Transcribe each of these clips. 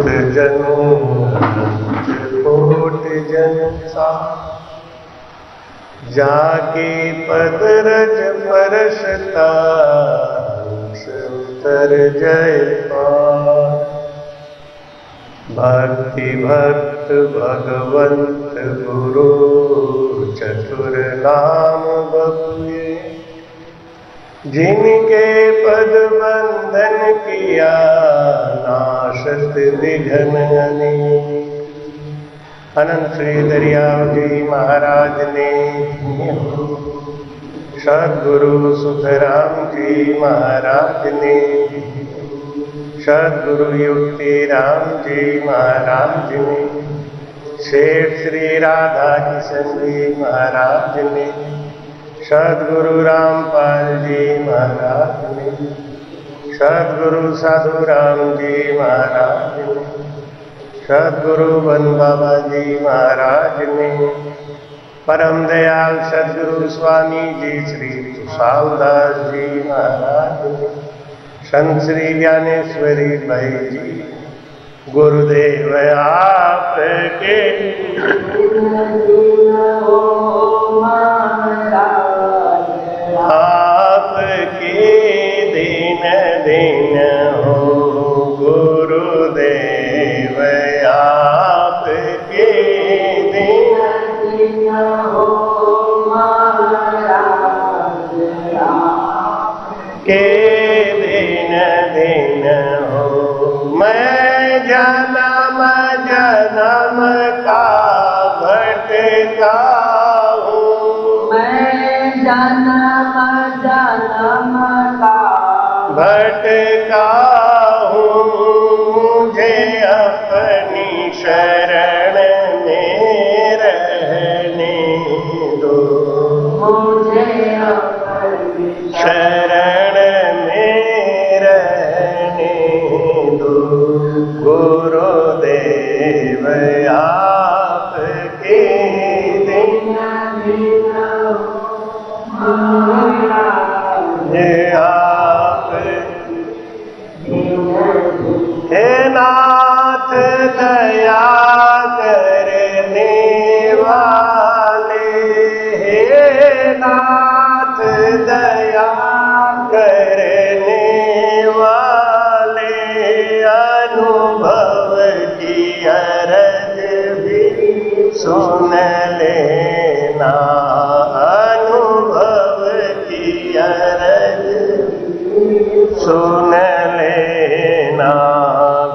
पूत जनु कोट जन सा, जाके पद रज परसता उतर जय पार। भक्ति भक्त भगवंत गुरु चतुर नाम बपुए, जिनके पद बंधन किया नाशत विघ्न अनेक। अनंत श्री दरियाव जी महाराज ने, सद्गुरु सुखराम जी महाराज ने, सद्गुरु युक्ति राम जी महाराज ने, शेठ श्री राधा किशन जी महाराज ने, सद्गुरु रामपाल जी महाराज ने, सद्गुरु साधु राम जी महाराज ने, सद्गुरु वन बाबा जी महाराज ने, परम दयाल सद्गुरु स्वामी जी श्री तुषारदास जी महाराज ने, संत श्री ज्ञानेश्वरी भाई जी, गुरुदेव आपके आपके दिन दिन हो, गुरुदेव आपके दिन दिन हो, के दिन दिन हो। मैं जन्म जन्म का भटका हूँ, मैं जन्म जन्म का भटका हूँ, मुझे अपनी शरण में रहने दो, मुझे अपनी शरण में रहने दो। गुरुदेव आपके दिन दिन आप हे नाथ दया करने वाले, हे नाथ दया करने वाले, अनुभव की अरज भी सुन लेना, अनुभव की अरज सुन लेना।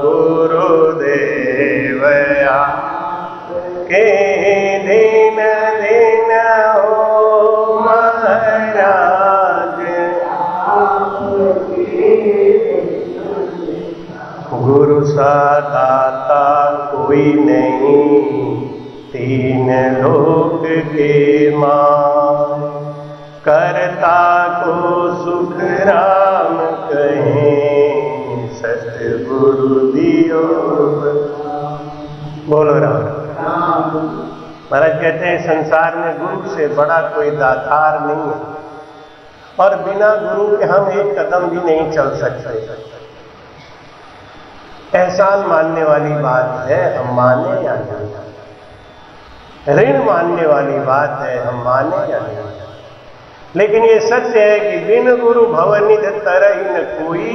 गुरुदेव आपके दिन दिन हो महाराज, गुरु सा दाता कोई नहीं, तीन लोक के मान, करता को सुख राम कहें, सतगुरु दियो। बोलो राम। महाराज कहते हैं संसार में गुरु से बड़ा कोई दातार नहीं है, और बिना गुरु के हम एक कदम भी नहीं चल सकते। एहसान मानने वाली बात है, हम माने या नहीं। ऋण मानने वाली बात है, हम माने या नहीं। लेकिन ये सत्य है कि बिन गुरु भवनिध तरहि न कोई,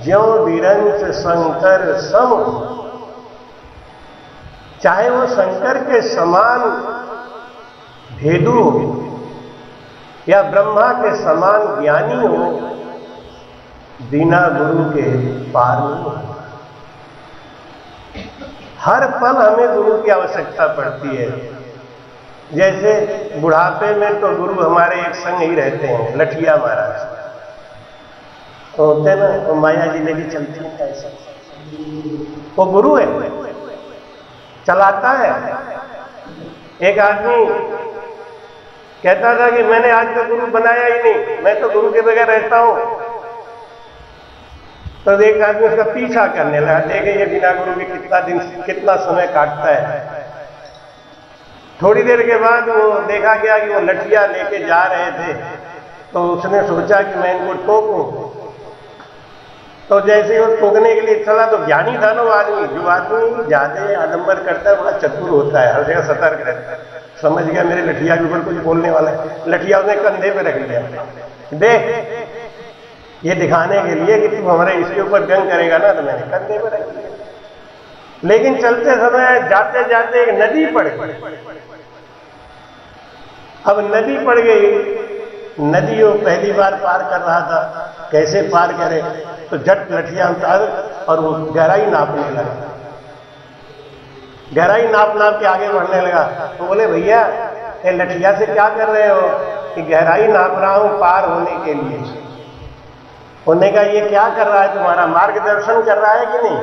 ज्यों विरंच शंकर सम। चाहे वो शंकर के समान भेदु हो या ब्रह्मा के समान ज्ञानी हो, बिना गुरु के पार नहीं हो। हर पल हमें गुरु की आवश्यकता पड़ती है। जैसे बुढ़ापे में तो गुरु हमारे एक संग ही रहते हैं, लठिया महाराज तो होते हैं ना, तो माया जी लेके चलती है ऐसा, वो गुरु है, चलाता है। एक आदमी कहता था कि मैंने आज तक गुरु बनाया ही नहीं, मैं तो गुरु के बगैर रहता हूं। तो एक आदमी उसका पीछा करने लगा, देखे ये बिना गुरु के कितना समय काटता है। थोड़ी देर के बाद वो देखा गया कि वो लठिया लेके जा रहे थे, तो उसने सोचा कि मैं इनको टोकूं। तो जैसे वो ठोकने के लिए चला तो ज्ञानी था ना वो आदमी, जो आदमी ज्यादा आडंबर करता है बड़ा चतुर होता है, हर जगह सतर्क रहता है। समझ गया मेरे लठिया के ऊपर कुछ बोलने वाला है, लठिया उसने कंधे पे रख लिया, देख ये दिखाने के लिए कि तू हमारे इसके ऊपर व्यंग करेगा ना, तो मैंने कंधे पे रख लिया। लेकिन चलते समय जाते जाते एक नदी पड़ गई। अब नदी पड़ गई, नदी वो पहली बार पार कर रहा था, कैसे पार करे, तो झट लठिया उतार और वो गहराई नापने लगा। गहराई नाप नाप के आगे बढ़ने लगा। तो बोले भैया ये लठिया से क्या कर रहे हो? कि गहराई नाप रहा हूं पार होने के लिए। होने का ये क्या कर रहा है? तुम्हारा मार्गदर्शन कर रहा है कि नहीं?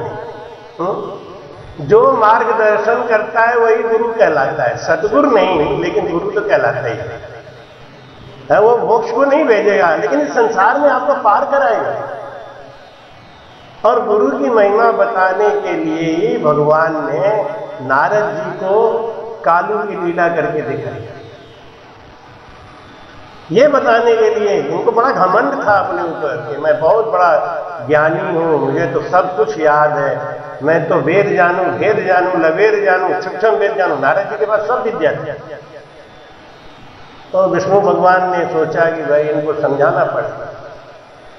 जो मार्गदर्शन करता है वही गुरु कहलाता है, सदगुरु नहीं, लेकिन गुरु तो कहलाता ही है। वो मोक्ष को नहीं भेजेगा, लेकिन इस संसार में आपको पार कराएगा। और गुरु की महिमा बताने के लिए ही भगवान ने नारद जी को कालू की लीला करके दिखाई। ये बताने के लिए उनको बड़ा घमंड था अपने ऊपर कि मैं बहुत बड़ा ज्ञानी हूं, मुझे तो सब कुछ याद है, मैं तो वेद जानू, भेद जानू, लवेद जानू, सूक्ष्म वेद जानू। नारद जी के पास सब विद्या थी। तो विष्णु भगवान ने सोचा कि भाई इनको समझाना पड़ेगा,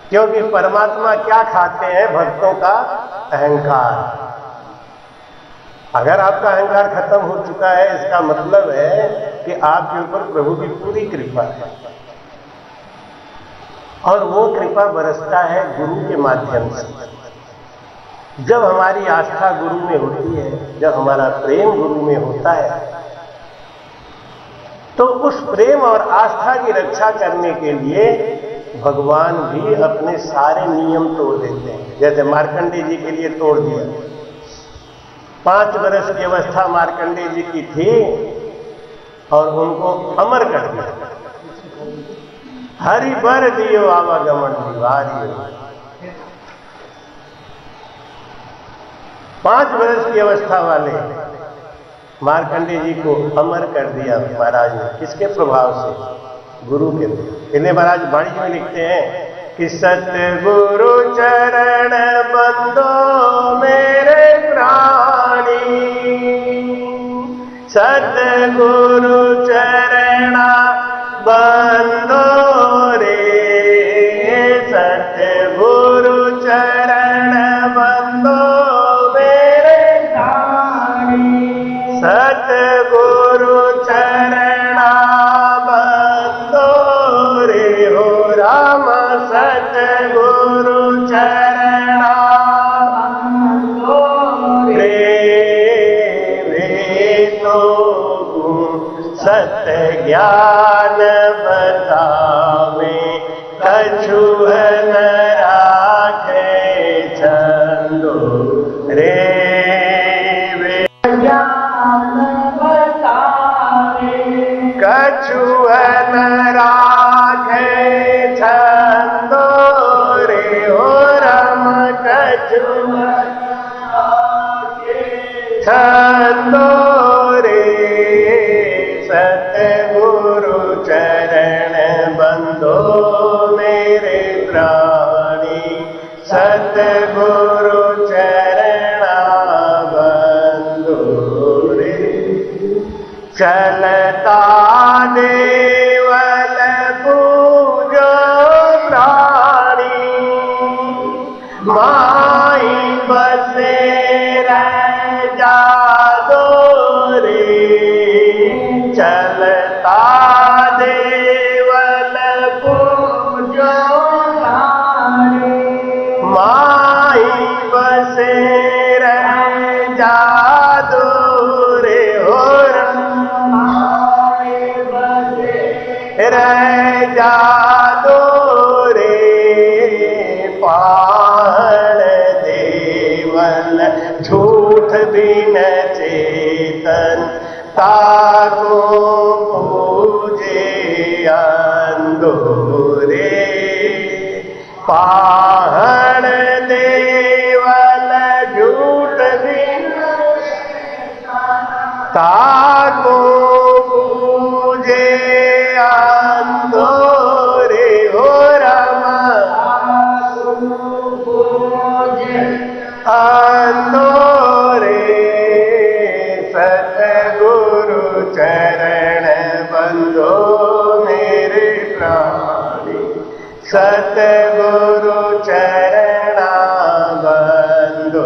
क्योंकि परमात्मा क्या खाते हैं? भक्तों का अहंकार। अगर आपका अहंकार खत्म हो चुका है, इसका मतलब है कि आपके ऊपर प्रभु की पूरी कृपा है, और वो कृपा बरसता है गुरु के माध्यम से। जब हमारी आस्था गुरु में होती है, जब हमारा प्रेम गुरु में होता है, तो उस प्रेम और आस्था की रक्षा करने के लिए भगवान भी अपने सारे नियम तोड़ देते हैं। जैसे मार्कंडेय जी के लिए तोड़ दिया। 5 वर्ष की अवस्था मार्कंडेय जी की थी और उनको अमर कर दिया। हरि बर दियो आवागमन निवारियो। 5 वर्ष की अवस्था वाले मार्कंडेय जी को अमर कर दिया महाराज ने। किसके प्रभाव से? गुरु के। इन्हें महाराज वाणी में लिखते हैं कि सतगुरु चरण बंदो मेरे प्राणी, सतगुरु चरणा बंदो रे, सतगुरु चरण बंदो मेरे प्राणी, सतगुरु चरणा बंदो रे हो राम, सतगुरु चरणा बंदो रे। वे तो सत ज्ञान बतावे, कछु न राखे छंदो रे। वे ज्ञान बतावे, कछु न राखे छंदो रे हो राम, कछु न राखे छंदो रे। सतगुरु चरण बंदो मेरे प्राणी, सतगुरु चरणा बंदो रे। चलता देवल पूजो प्राणी, माई बसे रह जादो रे। चलता देवल पूजो प्राणी, माई बसे रह जादो रे हो रह जादो रे। पाण देवल झूठ बिन चेतन, ताको पूजे अंधो रे। पाण देवल झूठ बिन ताको पूजे अंधो रे हो राम। चरण बंदो मेरे प्राणी, सतगुरु चरणा बंदो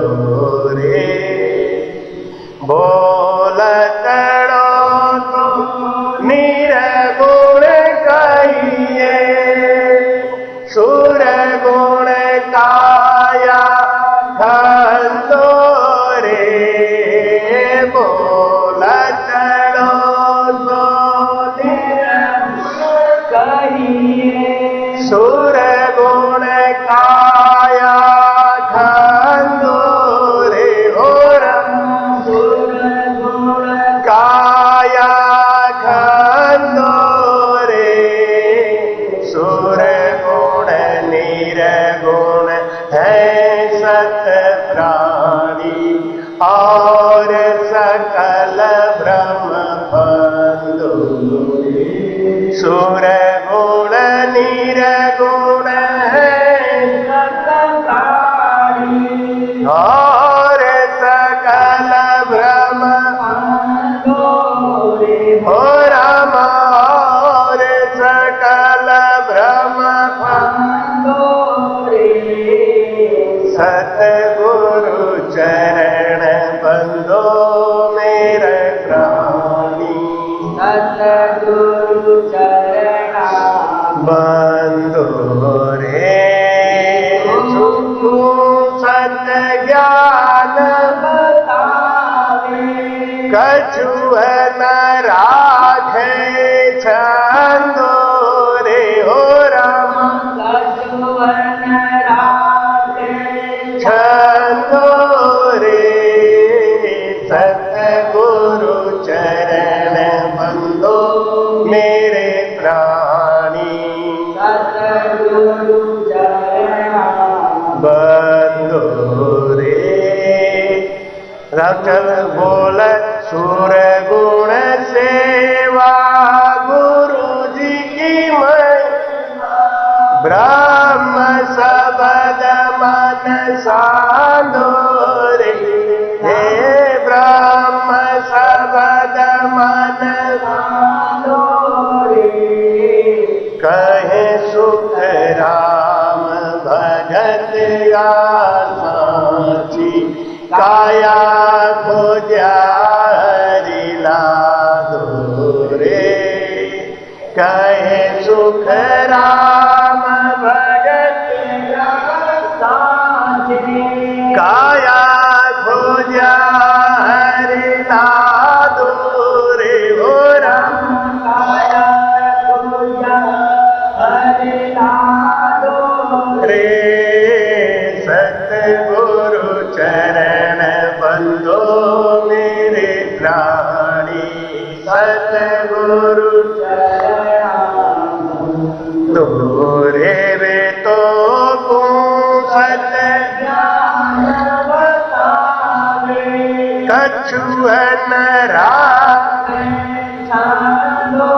रे। बोलतड़ो तो निर्गुण कहिए, सुर गुण काया धंधो रे। बोलतड़ो तो निर्गुण कहिए, सुर गुण काया धंधो रे। हो राम सुर गुण काया धंधो रे। सुर गुण निर्गुण है सत प्राणी, और सकल ब्रह्म बंधु। सुर गुण निर्गुण है सत प्राणी, और सकल ब्रह्म बंधु रे। हो राम और सकल ब्रह्म बंधु रे। सतगुरु चरण बंदो मेरे प्राणी, सतगुरु चरण बंदो रे। सुखु सत ज्ञान बतावे, कछु न राखे छंदो रे। हो राम कछु न राखे छंदो रे। सतगुरु चरण बंदो मेरे प्राणी, सतगुरु चरण बंदो रे। रामचंद्र बोल सुर गुण सेवा, गुरु जी की महिमा, ब्रह्म शब्द मन साधो रे। हे ब्रह्म शब्द मन साधो रे। कहे सुख राम भगत साची, काया खोजा हरि लादो रे। कहे सुख राम भगत साची, काया खोजा हरि लादो रे। हो राम काया खोजा हरि लादो रे। सतगुरु चरण बंदो मेरे प्राणी, सतगुरु चरण बंदो रे। वे तो को सत ज्ञान बतावे, कछु न राखे छंदो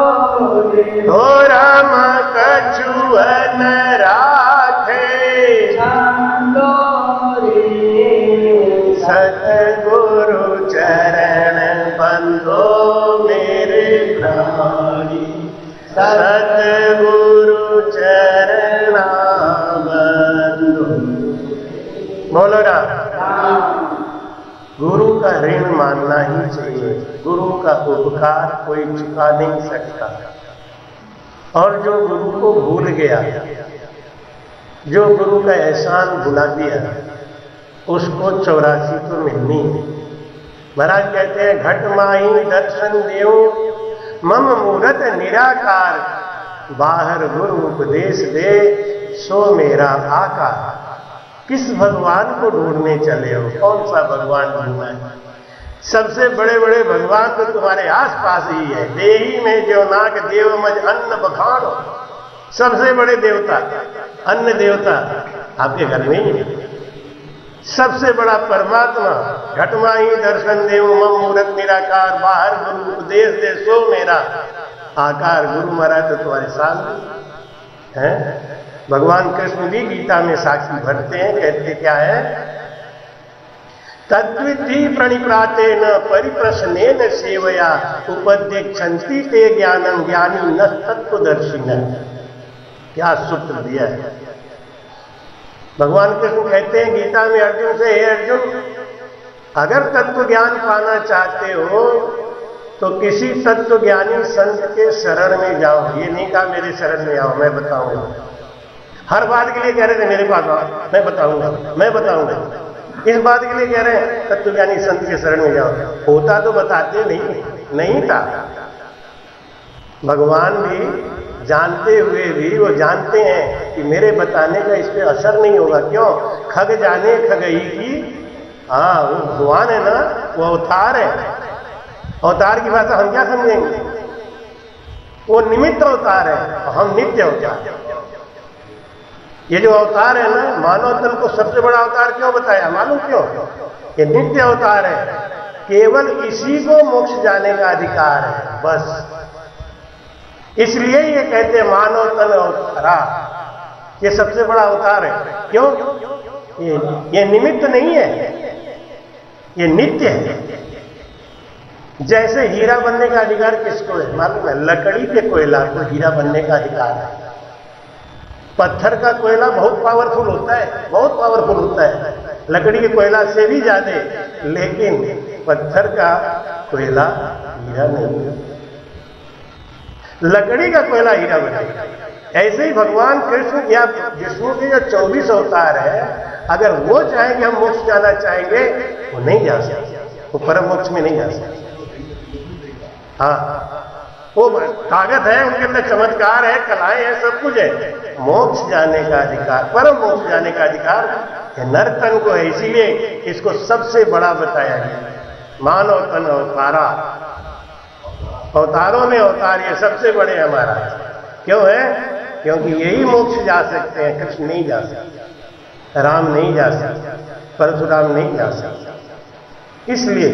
रे। हो राम कछु न राखे छंदो रे। सतगुरु चरण बंदो मेरे प्राणी, सतगुरु चरण बंदो। बोलो ना, गुरु का ऋण मानना ही चाहिए। गुरु का उपकार कोई चुका नहीं सकता। और जो गुरु को भूल गया, जो गुरु का एहसान भुला दिया, उसको 84 तो मिलनी है। महाराज कहते हैं घट माही दर्शन देव, मम मूरत निराकार, बाहर गुरु उपदेश दे, सो मेरा आकार। किस भगवान को ढूंढने चले हो? कौन सा भगवान ढूंढना है? सबसे बड़े बड़े भगवान तो तुम्हारे आसपास ही है। देही में जो नाक देव मज अन्न बखानो, सबसे बड़े देवता अन्न देवता आपके घर में ही है। सबसे बड़ा परमात्मा घटमा ही दर्शन देव, मम मूरत निराकार, बाहर गुरु उपदेश दे, सो मेरा आकार। गुरु महाराज तो तुम्हारे साथ हैं। भगवान कृष्ण भी गीता में साक्षी भरते हैं, कहते क्या है? तद्विधि प्रणिप्रातेन परिप्रश्नेन सेवया उपदेक्षन्ति ते ज्ञानम ज्ञानी न तत्वदर्शिन। क्या सूत्र दिया है भगवान कृष्ण कहते हैं गीता में अर्जुन से, हे अर्जुन, अगर तत्व ज्ञान पाना चाहते हो तो किसी तत्व ज्ञानी संत के शरण में जाओ। ये नहीं कहा मेरे शरण में आओ मैं बताऊंगा। हर बात के लिए कह रहे थे मेरे पास आओ मैं बताऊंगा मैं बताऊंगा। इस बात के लिए कह रहे हैं तत्व ज्ञानी संत के शरण में जाओ। होता तो बताते नहीं था। भगवान भी जानते हुए भी वो जानते हैं कि मेरे बताने का इस पे असर नहीं होगा। क्यों? खग जाने खगई की, हाँ वो भगवान है ना, वो अवतार है। अवतार की भाषा हम क्या समझेंगे? वो निमित्त अवतार है, हम नित्य अवतार। ये जो अवतार है ना, मानव तन को सबसे बड़ा अवतार क्यों बताया मालूम क्यों? ये नित्य अवतार है। केवल इसी को मोक्ष जाने का अधिकार है बस। इसलिए ये कहते हैं मानव तन अवतारा, ये सबसे बड़ा अवतार है। क्यों? ये निमित्त नहीं है, ये नित्य है। जैसे हीरा बनने का अधिकार किसको है मालूम है? लकड़ी के कोयला को हीरा बनने का अधिकार है। पत्थर का कोयला बहुत पावरफुल होता है, बहुत पावरफुल होता है, लकड़ी के कोयला से भी ज्यादा, लेकिन पत्थर का कोयला हीरा नहीं है। लकड़ी का कोयला हीरा बनेगा। ऐसे ही भगवान कृष्ण या विष्णु के जो 24 अवतार है, अगर वो चाहे कि हम मोक्ष जाना चाहेंगे, वो नहीं जा सकते, वो परम मोक्ष में नहीं जा सकते। हाँ, वो ताकत है उनके अंदर, चमत्कार है, कलाएं हैं, सब कुछ है। मोक्ष जाने का अधिकार, परम मोक्ष जाने का अधिकार नर तन को है। इसीलिए इसको सबसे बड़ा बताया गया। मानव तन अवतारा, अवतारों में अवतार ये सबसे बड़े हमारा। क्यों है? क्योंकि यही मोक्ष जा सकते हैं। कृष्ण नहीं जा सकते, राम नहीं जा सकते, परशुराम नहीं जा सकते। इसलिए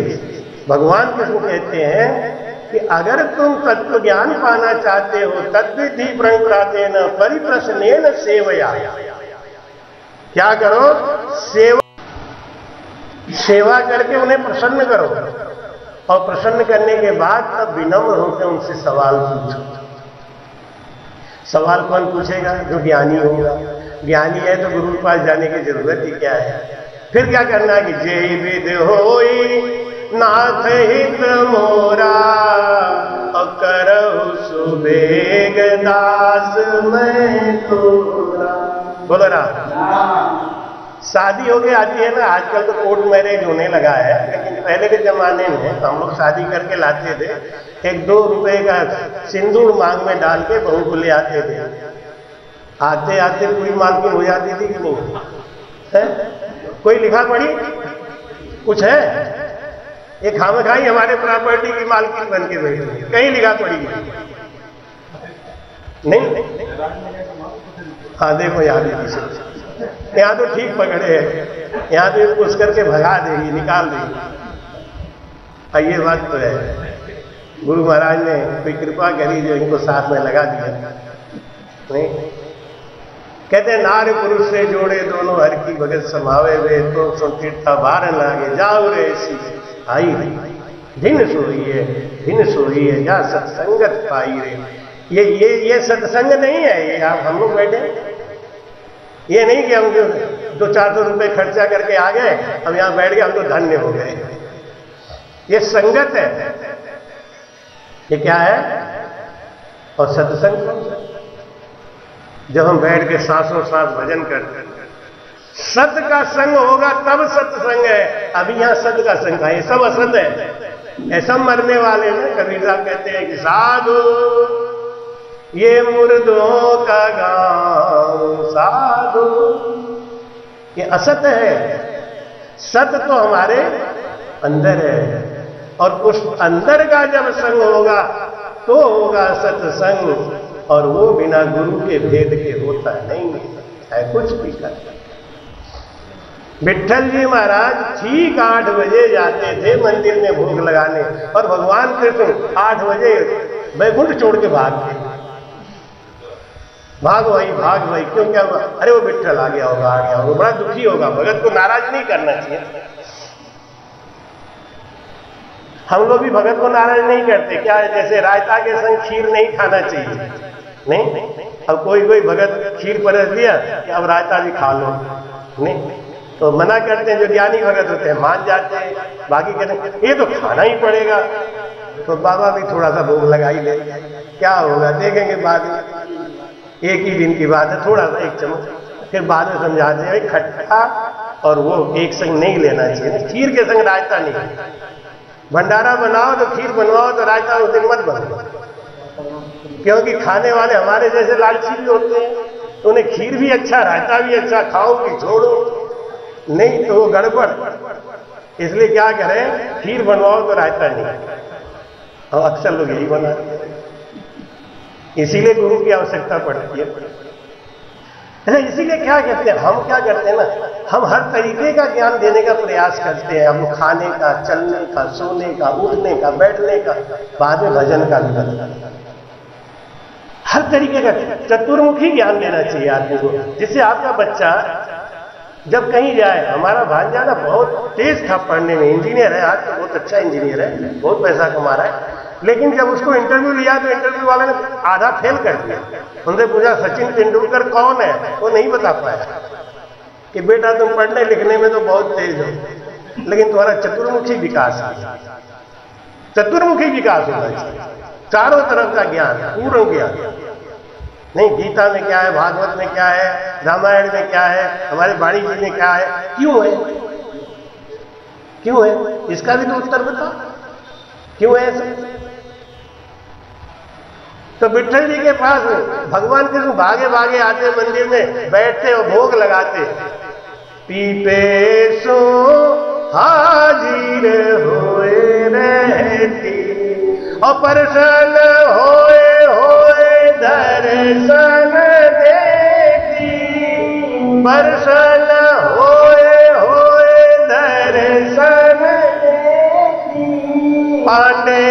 भगवान कृष्ण कहते हैं कि अगर तुम तत्व ज्ञान पाना चाहते हो, तद्विधि प्रणिप्रातेन परिप्रश्नेन सेवया, क्या करो? सेवा करके उन्हें प्रसन्न करो, और प्रसन्न करने के बाद तब विनम्र होकर उनसे सवाल पूछो। सवाल कौन पूछेगा? जो ज्ञानी होगा। ज्ञानी है तो गुरु के पास जाने की जरूरत ही क्या है? फिर क्या करना है कि जय विद होई नाथ हित मोरा, करहु सुबेग दास मैं तोरा। बोलो राम। शादी हो गई आती है ना, आजकल तो कोर्ट मैरिज होने लगा है, लेकिन पहले के जमाने में हम लोग शादी करके लाते थे, 1-2 रुपए का सिंदूर मांग में डाल के बहू को ले आते थे। आते आते पूरी मालकिन हो जाती थी कि नहीं है? कोई लिखा पढ़ी कुछ है? ये खामखाई हमारे प्रॉपर्टी की मालकिन बन के बैठी, कहीं लिखा पढ़ी नहीं। हाँ देखो याद है, यहाँ तो ठीक पकड़े हैं, यहाँ तो कुछ करके भगा देगी, निकाल देगी। ये बात तो है, गुरु महाराज ने कोई कृपा करी जो इनको साथ में लगा दिया। नहीं कहते हैं नार पुरुष से जोड़े दोनों, हर की भगत समावे वे, तो तीर्था बार लागे जाओ रे सी आई धिन सोई है या सत्संगत पाई रे। ये सत्संग नहीं है। ये आप हम लोग बैठे, ये नहीं कि हम 200-400 रुपए खर्चा करके आ गए, हम यहां बैठ गए, हम तो धन्य हो गए। ये संगत है। ये क्या है? और सत्संग जब हम बैठ के सांसों सांस भजन करते हैं, सत का संग होगा तब सत्संग है। अभी यहां सत का संग है, ये सब असत है। ऐसा मरने वाले ना, कबीर साहब कहते हैं कि साधु ये मुर्दों का गांव, साधु ये असत है। सत तो हमारे अंदर है, और उस अंदर का जब संग होगा तो होगा सत्संग, और वो बिना गुरु के भेद के होता नहीं है कुछ भी करता। विट्ठल जी महाराज ठीक 8 बजे जाते थे मंदिर में भोग लगाने, और भगवान कृष्ण 8 बजे वैकुंठ छोड़ के भागते। भाग भाई क्यों, क्या हुआ? अरे वो विट्ठल आ गया होगा, बड़ा दुखी होगा। भगत को नाराज नहीं करना चाहिए। हम लोग भी भगत को नाराज नहीं करते क्या है, जैसे रायता के संग खीर नहीं खाना चाहिए, नहीं। अब कोई भगत खीर परस दिया कि अब रायता भी खा लो, नहीं, तो मना करते हैं। जो ज्ञानी भगत होते हैं मान जाते हैं, बाकी कहते हैं ये तो खाना ही पड़ेगा, तो बाबा भी थोड़ा सा भोग लगा ही ले, क्या होगा देखेंगे बाद में, एक ही दिन की बात है, थोड़ा सा एक चम्मच, फिर बाद में समझाते हैं खट्टा और वो एक संग नहीं लेना चाहिए, खीर के संग रायता नहीं। भंडारा बनाओ तो खीर बनवाओ, तो रायता उस दिन मत बनाओ, क्योंकि खाने वाले हमारे जैसे लालची भी होते हैं, तो उन्हें खीर भी अच्छा रायता भी अच्छा, खाओ कि छोड़ो, नहीं तो वो गड़बड़। इसलिए क्या करें, खीर बनवाओ तो रायता नहीं, और अक्सर लोग यही बनाते हैं। इसीलिए गुरु की आवश्यकता पड़ती है। इसीलिए क्या कहते हैं, हम क्या करते हैं ना, हम हर तरीके का ज्ञान देने का प्रयास करते हैं, हम खाने का, चलने का, सोने का, उठने का, बैठने का, बाद में भजन का भी बताते हैं। हर तरीके का चतुर्मुखी ज्ञान देना चाहिए आदमी को, जिससे आपका बच्चा जब कहीं जाए। हमारा भांजा ना बहुत तेज था पढ़ने में, इंजीनियर है, आज तो बहुत अच्छा इंजीनियर है, बहुत पैसा कमा रहा है, लेकिन जब उसको इंटरव्यू लिया तो इंटरव्यू वाले ने आधा फेल कर दिया। उनसे पूछा सचिन तेंदुलकर कौन है, वो नहीं बता पाया कि बेटा तुम पढ़ने लिखने में तो बहुत तेज हो, लेकिन तुम्हारा चतुर्मुखी विकास है, चतुर्मुखी विकास होना चाहिए, चारों तरफ का ज्ञान, पूर्ण ज्ञान। नहीं, गीता में क्या है, भागवत में क्या है, रामायण में क्या है, हमारे वाणी जी में क्या है, क्यों है, क्यों है, इसका भी तो उत्तर बताओ, क्यों है ऐसा। तो विट्ठल जी के पास भगवान कृष्ण भागे भागे आते मंदिर में, बैठते और भोग लगाते, पीपे सो हाजिर होए रहती, और प्रसन्न होए दर्शन देती, प्रसन्न होए दर्शन देती, पांडे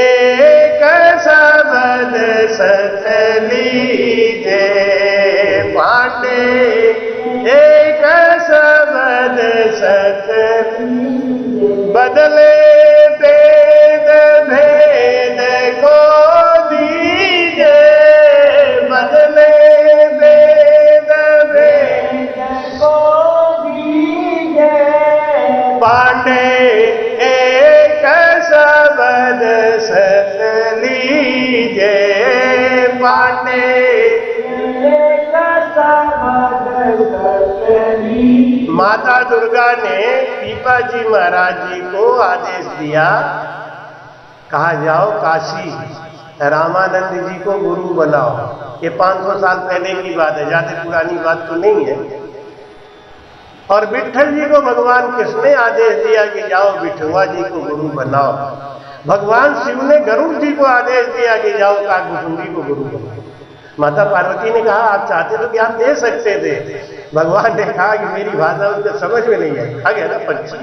एक शब्द सत लीजे, पांडे एक शब्द सत बदले वेद भेद को दीजे, बदले वेद भेद को दीजे, पांडे एक शब्द सत लीजे, पांडे एक शब्द सत लीजे। माता दुर्गा ने पीपा जी महाराज जी को आदेश दिया, कहा जाओ काशी रामानंद जी को गुरु बनाओ। ये 500 साल पहले की बात है, ज्यादा पुरानी बात तो नहीं है। और विट्ठल जी को भगवान कृष्ण ने आदेश दिया कि जाओ विठुआ जी को गुरु बनाओ। भगवान शिव ने गरुड़ जी को आदेश दिया कि जाओ काकभुसुंडी को गुरु बनाओ। माता पार्वती ने कहा आप चाहते तो ज्ञान दे सकते थे, भगवान ने कहा कि मेरी भाषा उनके समझ में नहीं आई। आ गया ना पक्षी,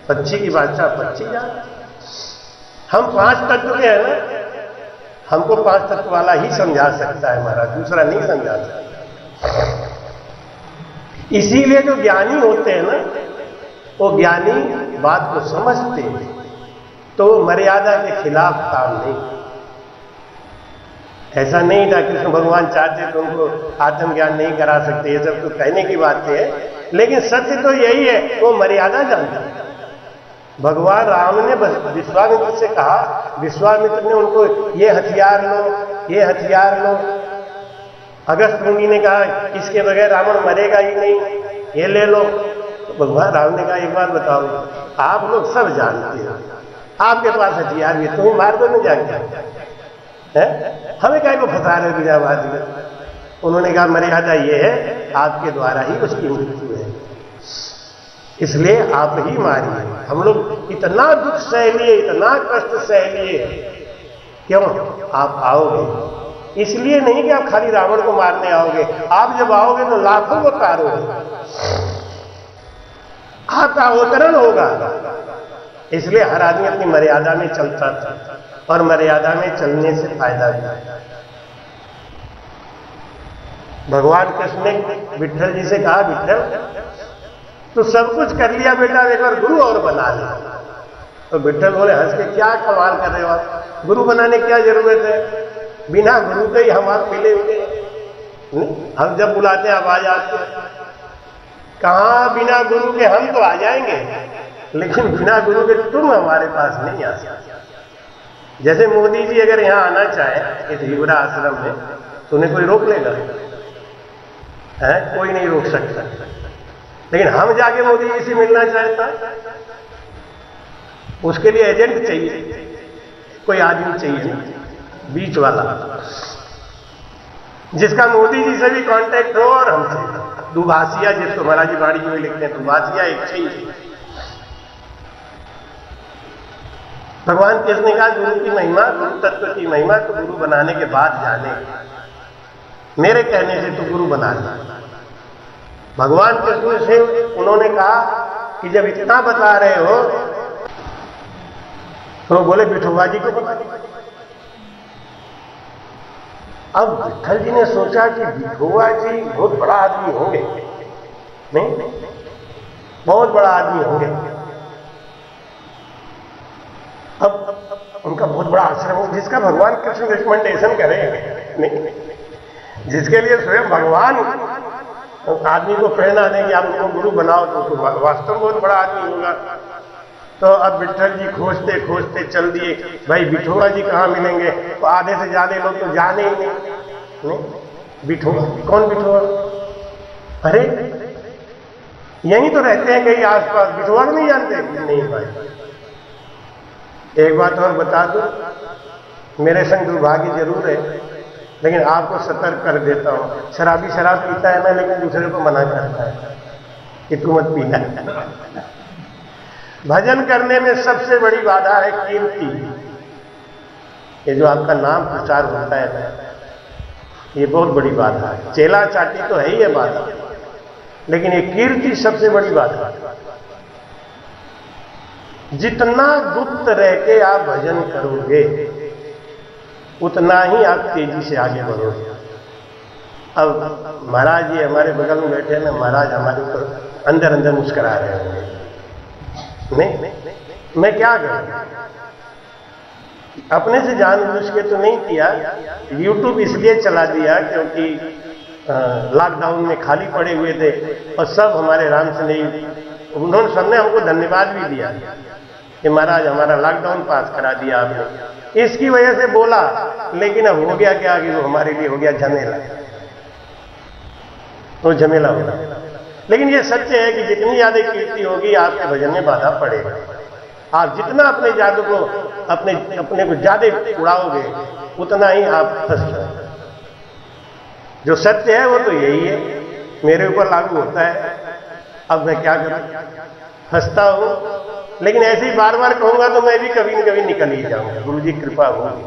पक्षी की भाषा पक्षी जान। हम 5 तत्व के हैं ना, हमको 5 तत्व वाला ही समझा सकता है महाराज, दूसरा नहीं समझा सकता। इसीलिए जो ज्ञानी होते हैं ना, वो ज्ञानी बात को समझते हैं, तो मर्यादा के खिलाफ काम नहीं। ऐसा नहीं था कृष्ण भगवान चाहते तो उनको आत्मज्ञान नहीं करा सकते, ये सब तो कहने की बात है, लेकिन सत्य तो यही है, वो मर्यादा जानता है। भगवान राम ने विश्वामित्र से कहा, विश्वामित्र ने उनको ये हथियार लो, ये हथियार लो। अगस्त मुनि ने कहा इसके बगैर रावण मरेगा ही नहीं, ये ले लो। तो भगवान राम ने कहा एक बात बताओ, आप लोग सब जानते हैं, आपके पास हथियार भी, तुम मार दो न जाके, हमें क्या को फंसा रहे बीजाबाद में। उन्होंने कहा मर्यादा ये है, आपके द्वारा ही उसकी मृत्यु है, इसलिए आप ही मारिए। हम लोग इतना दुख सह लिए, इतना कष्ट सह लिए, क्यों? आप आओगे, इसलिए नहीं कि आप खाली रावण को मारने आओगे। आप जब आओगे तो लाखों को तारोगे, आपका अवतरण होगा। इसलिए हर आदमी अपनी मर्यादा में चलता था, और मर्यादा में चलने से फायदा भी। भगवान कृष्ण ने विट्ठल जी से कहा, विट्ठल तो सब कुछ कर लिया बेटा, एक बार गुरु और बना ले। तो विट्ठल बोले हंस के, क्या कमाल कर रहे हो आप, गुरु बनाने की क्या जरूरत है, बिना गुरु के ही हम आप मिले हुए, हम जब बुलाते हैं आप आ जाते हैं। कहां बिना गुरु के हम तो आ जाएंगे, लेकिन बिना गुरु के तुम हमारे पास नहीं आ सकते। जैसे मोदी जी अगर यहां आना चाहे इस हिवरा आश्रम में तो उन्हें कोई रोक लेगा है? कोई नहीं रोक सकता। लेकिन हम जाके मोदी जी से मिलना चाहता, उसके लिए एजेंट चाहिए, कोई आदमी चाहिए ना, बीच वाला, जिसका मोदी जी से भी कांटेक्ट हो और हमसे। दुभाषिया जिसको महाराज जी बाड़ी में लिखते हैं, दुभाषिया एक चाहिए। भगवान कृष्ण ने कहा गुरु की महिमा, गुरु तत्व की महिमा तो गुरु बनाने के बाद जाने, मेरे कहने से तो गुरु बना लिया। भगवान कृष्ण से उन्होंने कहा कि जब इतना बता रहे हो तो बोले विठोबा जी को बता दो। अब विट्ठल जी ने सोचा कि विठोबा जी बहुत बड़ा आदमी होंगे, नहीं बहुत बड़ा आदमी होंगे, अब उनका बहुत बड़ा आश्रम हो जिसका भगवान कृष्ण रिकमेंडेशन करेंगे, नहीं जिसके लिए स्वयं भगवान आदमी को प्रेरणा दें कि आप उनको गुरु बनाओ तो वास्तव में बहुत बड़ा आदमी होगा। तो अब विट्ठल जी खोजते खोजते चल दिए, भाई विठोबा जी कहाँ मिलेंगे, तो आधे से ज्यादा लोग तो जाने ही नहीं। विठोबा कौन विठोबा, अरे यहीं तो रहते हैं कहीं आसपास, विठोबा को नहीं जानते? नहीं भाई, एक बात और बता दो, मेरे संग दुर्भाग्य जरूर है, लेकिन आपको सतर्क कर देता हूं। शराबी शराब पीता है ना, लेकिन दूसरे को मना करता है कि तू मत पीना। भजन करने में सबसे बड़ी बाधा है कीर्ति। ये जो आपका नाम प्रचार होता है ना, ये बहुत बड़ी बाधा है। चेला चाटी तो है ही है बाधा, लेकिन ये कीर्ति सबसे बड़ी बाधा है। जितना गुप्त रह के आप भजन करोगे उतना ही आप तेजी से आगे बढ़ोगे। अब महाराज जी हमारे बगल में बैठे हैं ना, महाराज हमारे ऊपर अंदर अंदर मुस्कुरा रहे होंगे, नहीं मैं क्या करूं, अपने से जानबूझ के तो नहीं किया, यूट्यूब इसलिए चला दिया क्योंकि लॉकडाउन में खाली पड़े हुए थे और सब हमारे राम से नहीं, उन्होंने सबने हमको धन्यवाद भी दिया कि महाराज हमारा लॉकडाउन पास करा दिया आपने, इसकी वजह से बोला। लेकिन अब हो गया क्या कि वो हमारे लिए हो गया झमेला, तो झमेला होगा। लेकिन ये सत्य है कि जितनी ज्यादा कीर्ति होगी आपके भजन में बाधा पड़ेगा। आप जितना अपने जादू को अपने को ज्यादा उड़ाओगे उतना ही आप फंस जाओगे। जो सत्य है वो तो यही है, मेरे ऊपर लागू होता है। अब मैं क्या करूं, फंसता हूं, लेकिन ऐसे ही बार बार कहूंगा तो मैं भी कभी न कभी निकल ही जाऊंगा। गुरु जी कृपा होगी।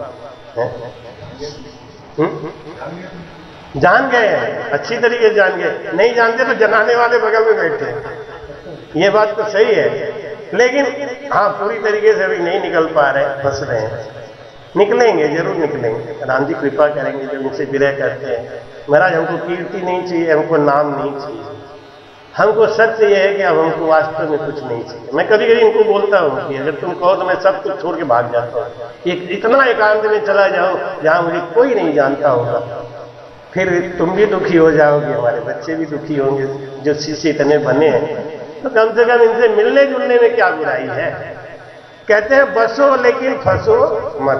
जान गए हैं, अच्छी तरीके से जान गए, नहीं जानते तो जनाने वाले बगल में बैठे हैं। ये बात तो सही है, लेकिन हाँ पूरी तरीके से अभी नहीं निकल पा रहे, फंस रहे हैं। निकलेंगे, जरूर निकलेंगे। राम जी कृपा करेंगे जब उनसे विरह करते हैं, महाराज हमको कीर्ति नहीं चाहिए, हमको नाम नहीं चाहिए, हमको सत्य यह है कि अब हमको वास्तव में कुछ नहीं चाहिए। मैं कभी कभी इनको बोलता हूं कि अगर तुम कहो तो मैं सब कुछ छोड़ के भाग जाता हूं, इतना एकांत में चला जाओ जहां मुझे कोई नहीं जानता होगा, फिर तुम भी दुखी हो जाओगे, हमारे बच्चे भी दुखी होंगे जो शिष्य इतने बने हैं। तो कम से कम इनसे मिलने जुलने में क्या बुराई है। कहते हैं बसो लेकिन फंसो मत।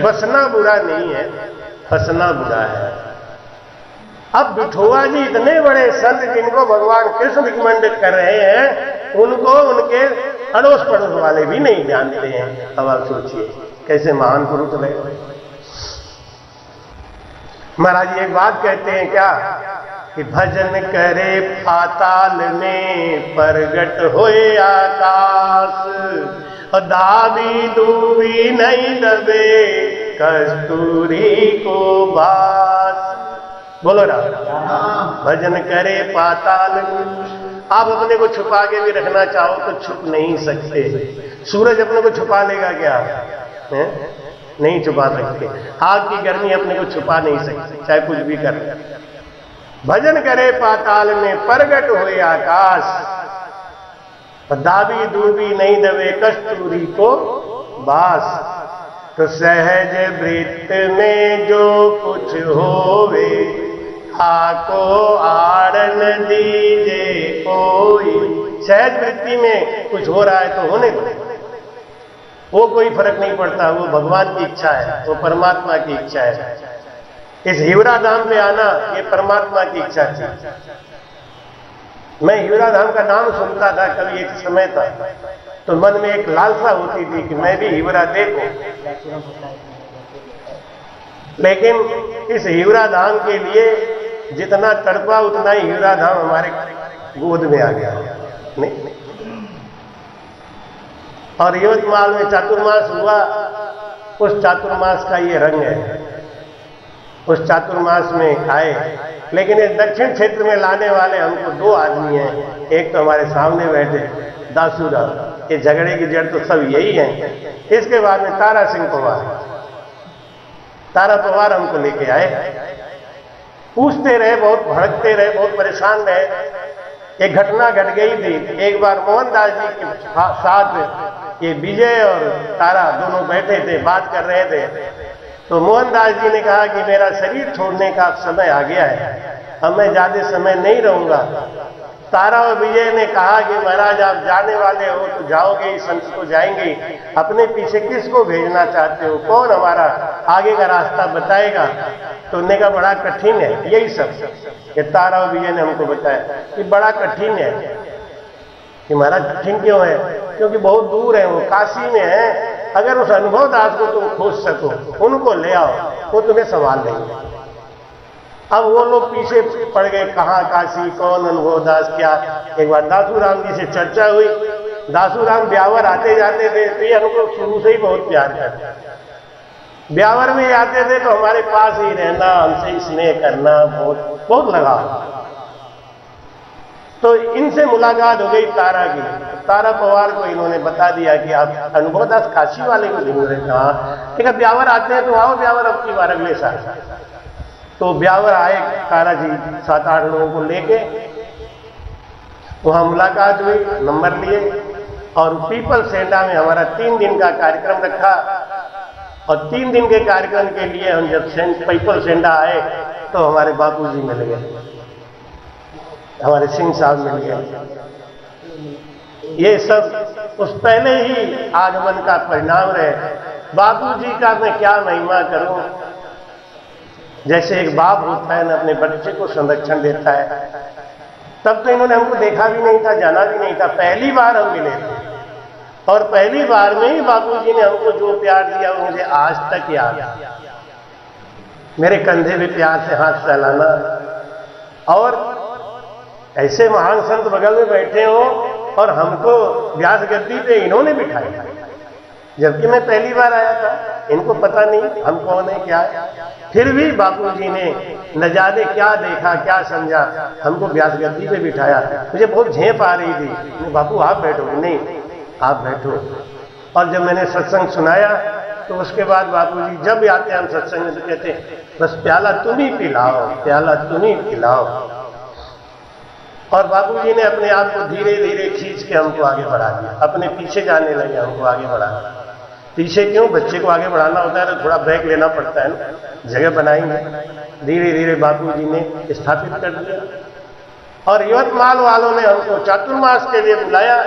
बसना बुरा नहीं है, फंसना बुरा है। अब विठोबा जी इतने बड़े संत जिनको भगवान कृष्ण रिकमेंडेड कर रहे हैं, उनको उनके अड़ोस पड़ोस वाले भी नहीं जानते हैं। अब आप सोचिए कैसे महान पुरुष रहे। महाराज एक बात कहते हैं क्या कि भजन करे पाताल में प्रगट होए आकाश, और दाबी दूबी नहीं दबे कस्तूरी को बास। बोलो राम। भजन करे पाताल में। आप अपने को छुपा के भी रखना चाहो तो छुप नहीं सकते। सूरज अपने को छुपा लेगा क्या है? नहीं छुपा सकते। आग की गर्मी अपने को छुपा नहीं सकती, चाहे कुछ भी कर ले। भजन करे पाताल में प्रगट हुए आकाश, दाबी दूबी नहीं दबे कस्तूरी को बास, तो सहज वृत्त में जो कुछ होवे, आको आड़न दीजे कोई। सहज वृत्ति में कुछ हो रहा है तो होने दो, वो कोई फर्क नहीं पड़ता, वो भगवान की इच्छा है, वो परमात्मा की इच्छा है। इस हिवरा धाम पे आना ये परमात्मा की इच्छा थी। मैं हिवरा धाम का नाम सुनता था, कभी एक समय था तो मन में एक लालसा होती थी कि मैं भी हिवरा देखूं, लेकिन इस हिवरा धाम के लिए जितना तड़पा उतना ही हिवरा धाम हमारे गोद में आ गया। नहीं, और यवतमाल में चातुर्मास हुआ, उस चातुर्मास का ये रंग है। उस चातुर्मास में आए, लेकिन इस दक्षिण क्षेत्र में लाने वाले हमको दो आदमी हैं। एक तो हमारे सामने बैठे दासूराम, ये झगड़े की जड़ तो सब यही है। इसके बाद में तारा सिंह पवार, तारा पवार हमको लेके आए, पूछते रहे, बहुत भड़कते रहे, बहुत परेशान रहे। एक घटना घट गई थी, एक बार मोहनदास जी के साथ ये विजय और तारा दोनों बैठे थे, बात कर रहे थे। तो मोहनदास जी ने कहा कि मेरा शरीर छोड़ने का समय आ गया है, अब मैं ज्यादा समय नहीं रहूंगा। तारा और विजय ने कहा कि महाराज आप जाने वाले हो तो जाओगे, संत को जाएंगे, अपने पीछे किसको भेजना चाहते हो, कौन हमारा आगे का रास्ता बताएगा। तो उन्होंने कहा बड़ा कठिन है, यही सब कि तारा और विजय ने हमको बताया कि बड़ा कठिन है। कि महाराज कठिन क्यों है? क्योंकि बहुत दूर है, वो काशी में है। अगर उस अनुभव दास को तुम खोज सको, उनको ले आओ, वो तुम्हें संभाल लेंगे। अब वो लोग पीछे पड़ गए, कहाँ काशी, कौन अनुभव दास, क्या। एक बार दासूराम जी से चर्चा हुई, दासूराम ब्यावर आते जाते थे, तो ये हमको शुरू से ही बहुत प्यार करते। ब्यावर में आते थे तो हमारे पास ही रहना, हमसे स्नेह करना, बहुत बहुत लगाव। तो इनसे मुलाकात हो गई तारा की। तारा पवार को इन्होंने बता दिया कि आप अनुभव दास काशी वाले को ढूंढ रहे। कहा ठीक है, ब्यावर आते हैं तो आओ ब्यावर अब की बार अगले साल। तो ब्यावर आए तारा जी 7-8 लोगों को लेके, वहां मुलाकात हुई, नंबर लिए, और पीपल सेंडा में हमारा 3 दिन का कार्यक्रम रखा। और 3 दिन के कार्यक्रम के लिए हम जब पीपल सेंडा आए तो हमारे बापूजी मिल गए, हमारे सिंह साहब मिल गए। ये सब उस पहले ही आगमन का परिणाम रहे। बापूजी का मैं क्या महिमा करूं। जैसे एक बाप होता है ना, अपने बच्चे को संरक्षण देता है, तब तो इन्होंने हमको देखा भी नहीं था, जाना भी नहीं था, पहली बार हम मिले थे। और पहली बार में ही बापूजी ने हमको जो प्यार दिया वो मुझे आज तक याद है। मेरे कंधे पे प्यार से हाथ फैलाना, और ऐसे महान संत बगल में बैठे हो और हमको व्यास गद्दी पे इन्होंने बिठाया, जबकि मैं पहली बार आया था, इनको पता नहीं हम कौन है क्या है। फिर भी बापूजी ने न जाने क्या देखा, क्या समझा, हमको व्यास गद्दी पे बिठाया। मुझे बहुत झेप आ रही थी, बापू आप बैठो, नहीं आप बैठो। और जब मैंने सत्संग सुनाया तो उसके बाद बापूजी जब आते हम सत्संग में तो कहते बस प्याला तुम ही पिलाओ, प्याला तुम ही पिलाओ। और बापूजी ने अपने आप को धीरे धीरे खींच के हमको आगे बढ़ा दिया, अपने पीछे जाने लगे, हमको आगे बढ़ा। पीछे क्यों? बच्चे को आगे बढ़ाना होता है तो थोड़ा ब्रेक लेना पड़ता है ना, जगह बनाएंगे। धीरे धीरे बापूजी ने स्थापित कर दिया। और यवतमाल वालों ने हमको चातुर्मास के लिए बुलाया।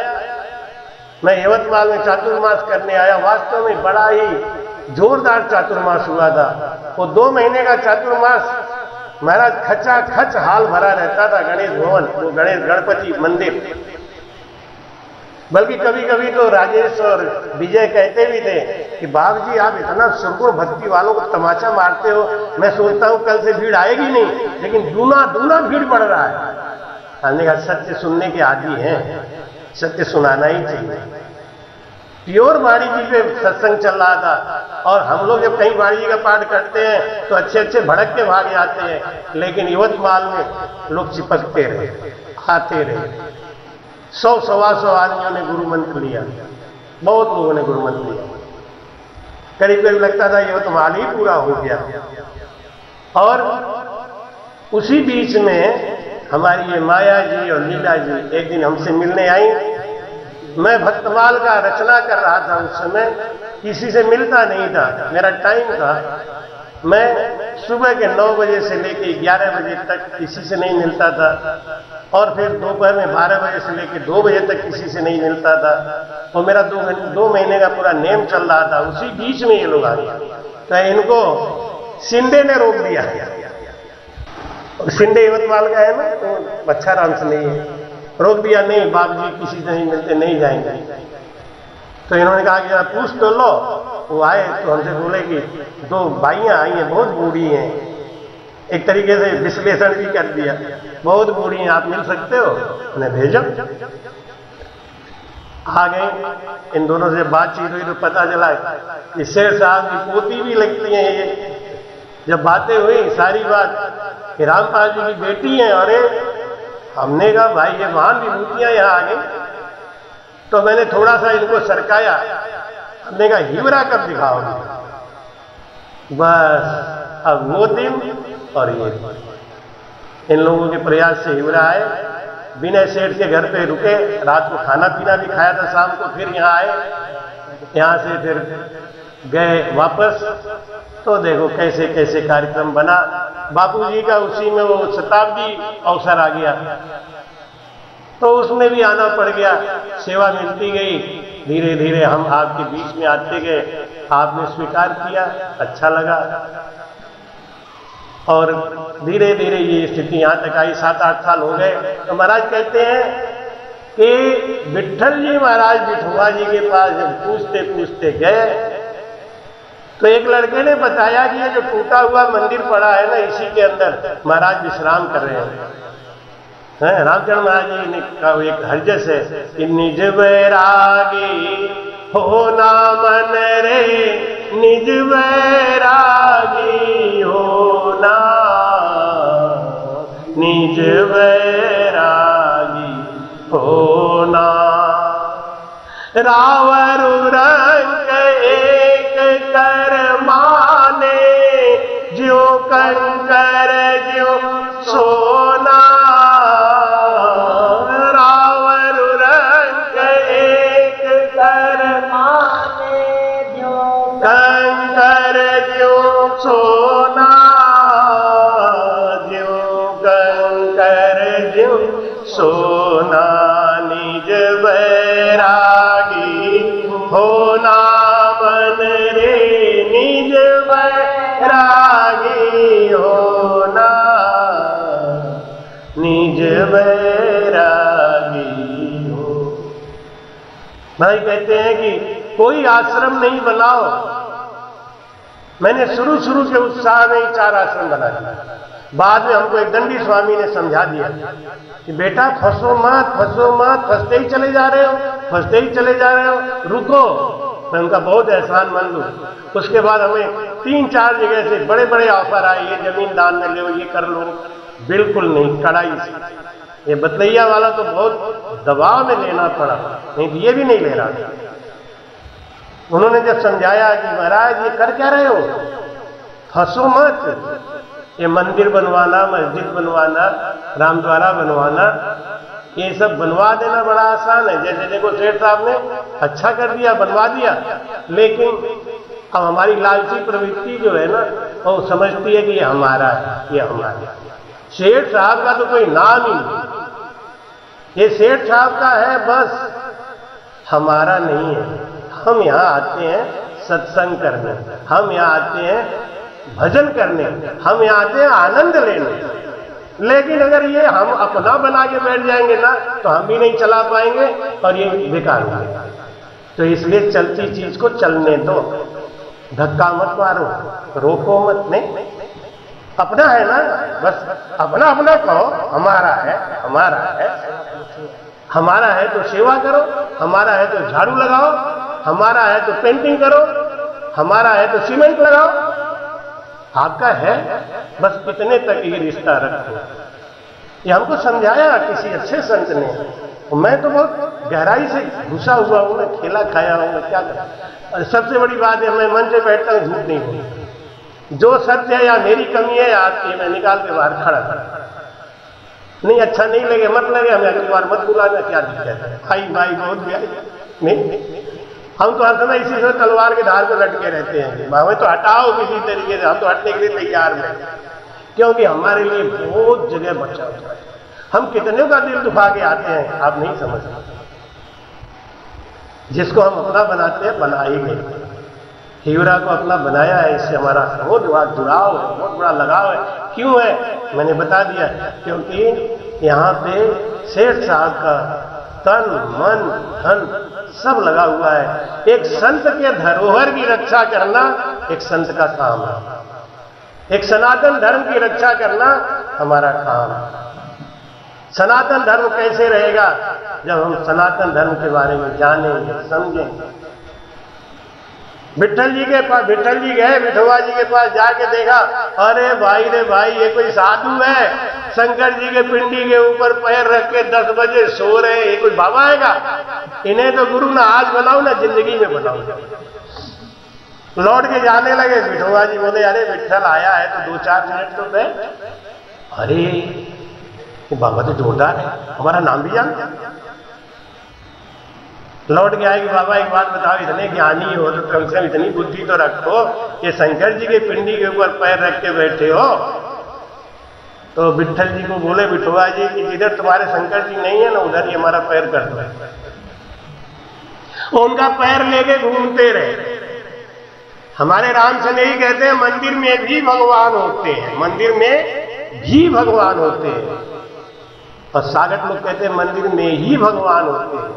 मैं यवतमाल में चातुर्मास करने आया। वास्तव में बड़ा ही जोरदार चातुर्मास हुआ था। वो 2 महीने का चातुर्मास महाराज खचा खच हाल भरा रहता था। गणेश भवन, वो गणेश गणपति मंदिर, बल्कि कभी कभी तो राजेश और विजय कहते भी थे कि बाबू जी आप इतना सुरगुण भक्ति वालों को तमाचा मारते हो, मैं सोचता हूं कल से भीड़ आएगी नहीं, लेकिन दूना दूना भीड़ बढ़ रहा है। हमने कहा सत्य सुनने के आदि हैं, सत्य सुनाना ही चाहिए। प्योर वाणी जी पे सत्संग चल रहा था, और हम लोग जब कहीं वाणी जी का पाठ करते हैं तो अच्छे अच्छे भड़क के भाग जाते हैं, लेकिन यवतमाल में लोग चिपकते रहे, आते रहे। 100-125 आदमियों ने गुरु मंत्र लिया, बहुत लोगों ने गुरु मंत्र लिया। करीब करीब लगता था यवतमाल ही पूरा हो गया। और उसी बीच में हमारी ये माया जी और लीला जी एक दिन हमसे मिलने आई। मैं भक्तमाल का रचना कर रहा था उस समय, किसी से मिलता नहीं था, मेरा टाइम था, मैं सुबह के 9 बजे से लेकर 11 बजे तक किसी से नहीं मिलता था, और फिर दोपहर में 12 बजे से लेकर 2 बजे तक किसी से नहीं मिलता था, और मेरा 2 महीने का पूरा नेम चल रहा था। उसी बीच में ये लोग आ गए, तो इनको शिंदे ने रोक दिया। शिंदे यवतमाल का है ना, तो बच्चाराम से नहीं है, रोक दिया, नहीं बाबू जी किसी से नहीं मिलते, नहीं जाएंगे। तो इन्होंने कहा कि पूछ तो लो। वो आए तो हमसे बोले कि 2 भाइयां आई हैं, बहुत बूढ़ी हैं, एक तरीके से विश्लेषण भी कर दिया, बहुत बूढ़ी हैं, आप मिल सकते हो, उन्हें भेजो। आ गए, इन दोनों से बातचीत हुई तो पता चला कि शेर साहब की पोती भी लगती हैं ये। जब बातें हुई सारी बात कि रामपाल जी की बेटी है, अरे हमने कहा भाई ये महान विभूतियां यहाँ आ गई। तो मैंने थोड़ा सा इनको सरकाया, हमने कहा हिवरा कब दिखाओगे? बस अब वो दिन और ये इन लोगों के प्रयास से हिवरा आए, विनय सेठ के घर पे रुके, रात को खाना पीना भी खाया था, शाम को फिर यहाँ आए, यहाँ से फिर गए वापस। तो देखो कैसे कैसे कार्यक्रम बना। बापूजी का उसी में वो शताब्दी अवसर आ गया, तो उसमें भी आना पड़ गया, सेवा मिलती गई। धीरे धीरे हम आपके बीच में आते गए, आपने स्वीकार किया, अच्छा लगा, और धीरे धीरे ये स्थिति यहां तक आई। 7-8 साल हो गए। तो महाराज कहते हैं कि विट्ठल जी महाराज विठुआ जी के पास जब पूछते पूछते गए, तो एक लड़के ने बताया कि ये जो टूटा हुआ मंदिर पड़ा है ना, इसी के अंदर महाराज विश्राम कर रहे हैं। रामचंद्र महाराज जी ने कहा एक हरजस है कि निज वैरागी हो ना मन रे, निज वैरागी हो ना, निज वैरागी हो ना। रावर रंग एक कर माने, ज्यों कंकर ज्यों सोना। रावर रंग एक कर माने, ज्यों कंकर ज्यों सोना, ज्यों कंकर ज्यों सोना। निज वैरागी होना मन रे, निज वैरागी होना, निज वैरागी हो। भाई कहते हैं कि कोई आश्रम नहीं बनाओ। मैंने शुरू के उत्साह में ही 4 आश्रम बना दिया। बाद में हमको एक दंडी स्वामी ने समझा दिया कि बेटा फंसो मत, फंसो मत, फंसते ही चले जा रहे हो, फंसते ही चले जा रहे हो, रुको। मैं उनका बहुत एहसान मंद हूं। उसके बाद हमें 3-4 जगह से बड़े बड़े ऑफर आए, ये जमीन दान में लो, ये कर लो। बिल्कुल नहीं, कड़ाई से। ये बतलैया वाला तो बहुत दबाव में लेना पड़ा, नहीं तो ये भी नहीं ले रहा था। उन्होंने जब समझाया कि महाराज ये कर क्या रहे हो, फंसो मत, ये मंदिर बनवाना, मस्जिद बनवाना, रामद्वारा बनवाना, ये सब बनवा देना बड़ा आसान है। जैसे देखो सेठ साहब ने अच्छा कर दिया, बनवा दिया, लेकिन अब हमारी लालची प्रवृत्ति जो है ना, वो समझती है कि ये हमारा है, ये हमारा है। सेठ साहब का तो कोई नाम ही नहीं, ये सेठ साहब का है बस, हमारा नहीं है। हम यहाँ आते हैं सत्संग करने, हम यहाँ आते हैं भजन करने, हम यहाँ आते हैं आनंद लेने। लेकिन अगर ये हम अपना बना के बैठ जाएंगे ना, तो हम भी नहीं चला पाएंगे और ये बेकार हो जाएगा। तो इसलिए चलती चीज को चलने दो, धक्का मत मारो, रोको मत। नहीं, अपना है ना, बस अपना अपना कहो, हमारा है, हमारा है, हमारा है तो सेवा करो, हमारा है तो झाड़ू लगाओ, हमारा है तो पेंटिंग करो, हमारा है तो सीमेंट लगाओ, आपका है, बस इतने तक ये रिश्ता रखो। ये हमको समझाया किसी अच्छे संत ने, मैं तो बहुत गहराई से घुसा हुआ हूं, मैं खेला खाया हूं, मैं क्या करूं। और सबसे बड़ी बात है, मैं मन से बैठता हूं, झूठ नहीं बोलता। जो सत्य है या मेरी कमी है या आपकी, मैं निकाल के बाहर खड़ा करता। नहीं अच्छा नहीं लगे मत लगे, हमें अगली बार मत बुलाना, क्या दिक्कत है? भाई भाई बहुत गया नहीं, हम तो हर समय इसी से तलवार के धार पर लटके रहते हैं, हमें तो हटाओ किसी तरीके से, हम तो हटने के लिए तैयार हैं, क्योंकि हमारे लिए बहुत जगह बचा हुआ है। हम कितने का दिल दुखा के आते हैं, आप नहीं समझते। जिसको हम अपना बनाते हैं, बना ही नहीं। हीरा को अपना बनाया है, इससे हमारा बहुत बड़ा जुड़ाव है, बहुत बड़ा लगाव है। क्यों है? मैंने बता दिया, क्योंकि यहाँ पे सेठ साहब का तन मन धन सब लगा हुआ है। एक संत के धरोहर की रक्षा करना एक संत का काम है, एक सनातन धर्म की रक्षा करना हमारा काम है। सनातन धर्म कैसे रहेगा? जब हम सनातन धर्म के बारे में जानेंगे, समझेंगे। विठल जी के पास, विठल जी गए विठोबा जी के पास, जाके देखा, अरे भाई रे भाई, ये कोई साधु है, शंकर जी के पिंडी के ऊपर पैर रख के 10 बजे सो रहे, ये कोई बाबा आएगा? इन्हें तो गुरु ना आज बनाओ ना जिंदगी में बनाओ। लौट के जाने लगे। विठोबा जी बोले, अरे विठल आया है तो 2-4 मिनट तो बैठ। अरे बाबा तो जोरदार है, हमारा नाम भी जानते। लौट के आएगी, बाबा एक बात बताओ, इतने ज्ञानी हो तो कम से कम इतनी बुद्धि तो रखो, ये शंकर जी के पिंडी के ऊपर पैर रख के बैठे हो। तो विठल जी को बोले विठोबा जी कि जिधर तुम्हारे शंकर जी नहीं है ना, उधर ही हमारा पैर कर दो। उनका पैर लेके घूमते रहे। हमारे राम से नहीं कहते हैं मंदिर में भी भगवान होते हैं, मंदिर में भी भगवान होते हैं। और सागत लोग कहते हैं मंदिर में ही भगवान होते हैं।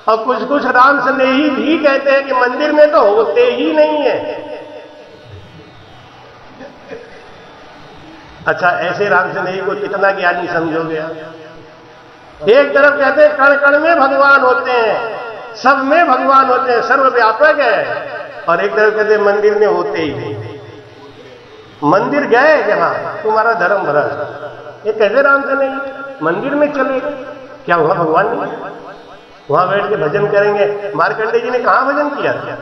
और कुछ कुछ राम स्नेही भी कहते हैं कि मंदिर में तो होते ही नहीं है। अच्छा, ऐसे राम स्नेही को कितना ज्ञानी समझोगे आप? एक तरफ कहते हैं कण कण में भगवान होते हैं, सब में भगवान होते हैं, सर्वव्यापक है। और एक तरफ कहते हैं मंदिर में होते ही नहीं। मंदिर गए जहां, तुम्हारा धर्म भरा। ये कैसे राम स्नेही मंदिर में चले? क्या वहां भगवान नहीं है? वहां बैठ के भजन करेंगे? मार्कंडेय जी ने कहां भजन किया था?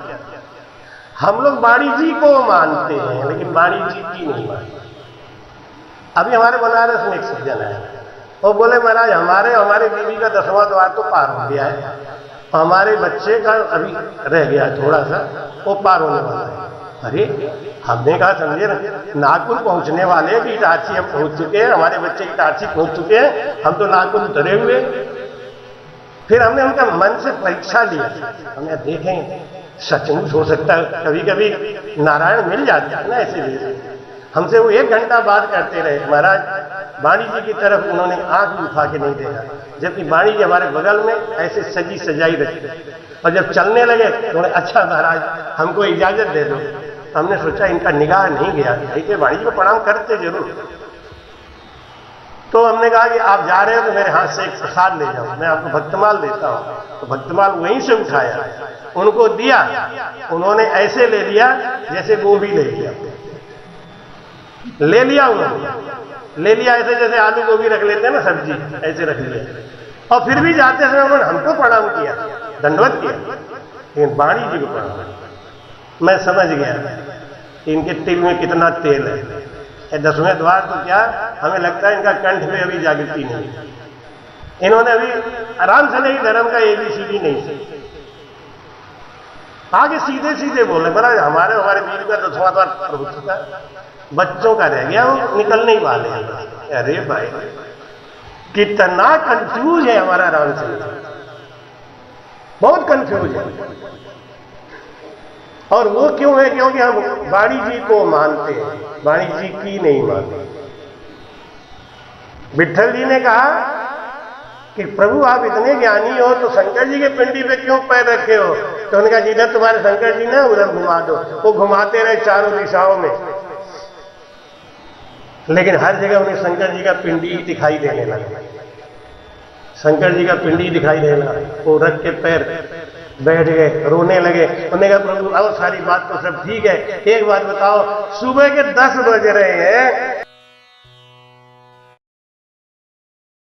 हम लोग बाणी जी को मानते हैं, लेकिन बाणी जी की नहीं मानते। अभी हमारे बनारस में एक सज्जन है, वो बोले महाराज हमारे बीवी का 10वां द्वार तो पार हो गया है, हमारे बच्चे का अभी रह गया थोड़ा सा, वो पार होने वाला है। अरे हमने कहा समझे ना, नागपुर पहुंचने वाले की इटारसी हम पहुंच चुके हैं, हमारे बच्चे की इटारसी पहुंच चुके हैं, हम तो नागपुर उतरे हुए। फिर हमने उनका मन से परीक्षा लिया, हमने देखें सचमुच हो सकता है, कभी कभी नारायण मिल जाते हैं ना ऐसे भी। हमसे वो 1 घंटा बात करते रहे। महाराज बाणी जी की तरफ उन्होंने आंख भी उठा के नहीं देखा, जबकि बाणी जी हमारे बगल में ऐसे सजी सजाई रखी। और जब चलने लगे तो अच्छा महाराज हमको इजाजत दे दो। हमने सोचा इनका निगाह नहीं गया, देखिए बाणी जी को प्रणाम करते जरूर। तो हमने कहा कि आप जा रहे हो तो मेरे हाथ से एक प्रसाद ले जाओ, मैं आपको भक्तमाल देता हूं। तो भक्तमाल वहीं से उठाया, उनको दिया, उन्होंने ऐसे ले लिया जैसे गोभी ले लिया, उन्होंने ले लिया ऐसे जैसे आलू गोभी रख लेते हैं ना सब्जी, ऐसे रख लिया। और फिर भी जाते समय उन्होंने हमको प्रणाम किया, दंडवत किया, लेकिन बाणी जी को प्रणाम। मैं समझ गया कि इनके तिल में कितना तेल है। 10वें द्वार तो क्या, हमें लगता है इनका कंठ में अभी जागृति नहीं। इन्होंने अभी आराम से नहीं धर्म का ABCD नहीं सीखा, आगे सीधे सीधे बोले महाराज हमारे बीच का 10वां द्वार हो चुका है, बच्चों का रह गया, वो निकलने ही वाले हैं। अरे भाई कितना कंफ्यूज है हमारा राम सिंह, बहुत कंफ्यूज है। और वो क्यों है? क्योंकि हम बाणी जी को मानते हैं, बाणी जी की नहीं मानते। विठल जी ने कहा कि प्रभु आप इतने ज्ञानी हो तो शंकर जी के पिंडी पे क्यों पैर रखे हो? तो उन्होंने कहा जिधर तुम्हारे शंकर जी ना उधर घुमा दो। वो घुमाते रहे चारों दिशाओं में, लेकिन हर जगह उन्हें शंकर जी का पिंडी दिखाई देने लगा, शंकर जी का पिंडी दिखाई देने लगा। वो रख के पैर बैठ गए, रोने लगे। उन्होंने कहा प्रभु अब सारी बात तो सब ठीक है, एक बात बताओ, सुबह के 10 बज रहे हैं